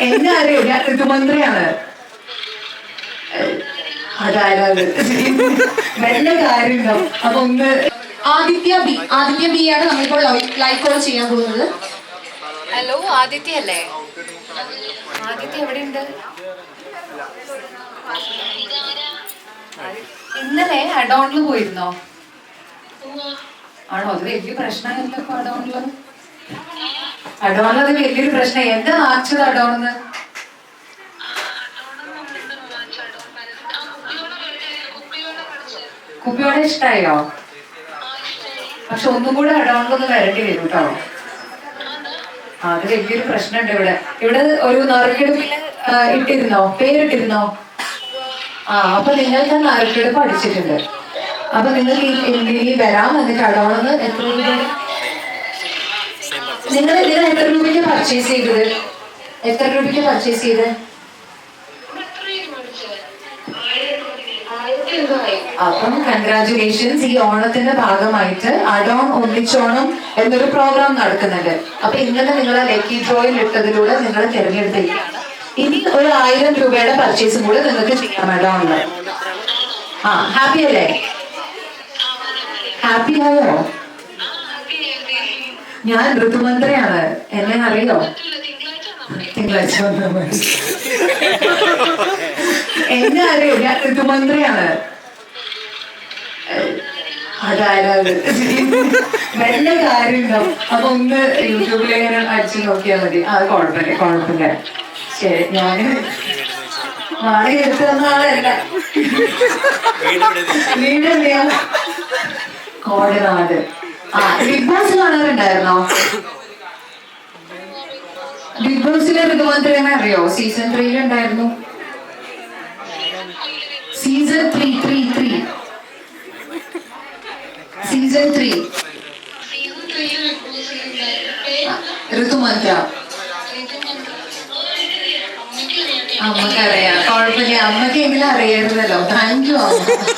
എന്നെ അറിയോ? ഞാൻ ഋതുമന്ത്രിയാണ്. അതായത് നല്ല കാര്യമുണ്ടോ? അപ്പൊ ഒന്ന് ആദിത്യ ബി ആണ് നമ്മളിപ്പോൾ ലൈവ് കോൾ ചെയ്യാൻ പോകുന്നത്. ഹലോ, ആദിത്യ അല്ലേ? ആദിത്യ എവിടെയുണ്ട്? ഇന്നലെ അഡോണിൽ പോയിരുന്നോ? ആണോ? അത് വലിയ പ്രശ്നമല്ലോ ഇപ്പൊ അഡോണില്. അഡോണത് വലിയൊരു പ്രശ്നം. എന്താ നാച്ചത് അഡോണെന്ന്? കുപ്പിയോടെ ഇഷ്ടായോ? പക്ഷെ ഒന്നും കൂടെ അഡോണിലൊന്ന് വരേണ്ടി വരും കേട്ടോ. അത് വലിയൊരു പ്രശ്നമുണ്ട് ഇവിടെ ഒരു നറുക്കെടുപ്പില് ഇട്ടിരുന്നോ? പേരിട്ടിരുന്നോ? അപ്പൊ നിങ്ങൾക്ക് നറുക്കെടുപ്പ് അടിച്ചിട്ടുണ്ട്. അപ്പൊ നിങ്ങൾക്ക് ഈ വരാം. എന്നിട്ട് അഡോണെന്ന് എത്ര രൂപ നിങ്ങൾ എത്ര രൂപയ്ക്ക് പർച്ചേസ് ചെയ്തത്? എത്ര രൂപയ്ക്ക് പർച്ചേസ് ചെയ്ത്? അപ്പം കൺഗ്രാറ്റുലേഷൻസ്. ഈ ഓണത്തിന്റെ ഭാഗമായിട്ട് അഡോൺ ഒന്നിച്ചോണം എന്നൊരു പ്രോഗ്രാം നടക്കുന്നുണ്ട്. അപ്പൊ ഇന്നലെ നിങ്ങൾ ലക്കി ഡ്രോയിൽ ഇട്ടതിലൂടെ നിങ്ങൾ തിരഞ്ഞെടുത്തിരിക്കുകയാണ്. ഇനി ഒരു 1000 രൂപയുടെ പർച്ചേസും കൂടെ നിങ്ങൾക്ക് ചെയ്യാം അഡോണില്. ഹാപ്പി അല്ലേ? ഹാപ്പി ആയോ? ഞാൻ ഋതുമന്ത്രിയാണ്. എന്നെ അറിയോ? തിങ്കളാഴ്ച വന്നാൽ മതി. എന്നെ അറിയോ? ഞാൻ ഋതുമന്ത്രിയാണ്. അതായത് നല്ല കാര്യമുണ്ടോ? അപ്പൊ ഒന്ന് യൂട്യൂബിലിങ്ങനെ അടിച്ചു നോക്കിയാൽ മതി. അത് കുഴപ്പമില്ല. ശരി, ഞാന് വാടക എടുത്തു തന്ന ആളല്ല. വീടെവിടെയാ? കോടനാട്. ബിഗ് ബോസ് കാണാറുണ്ടായിരുന്നോ? ബിഗ് ബോസിലെ ഋതുമന്ത്രിനെ അറിയോ? സീസൺ 3 ഉണ്ടായിരുന്നു. സീസൺ 3 ഋതുമന്ത്ര. അമ്മക്കറിയാം. കുഴപ്പമില്ല. അമ്മക്ക് എങ്കിലും അറിയായിരുന്നല്ലോ. താങ്ക് യു അമ്മ.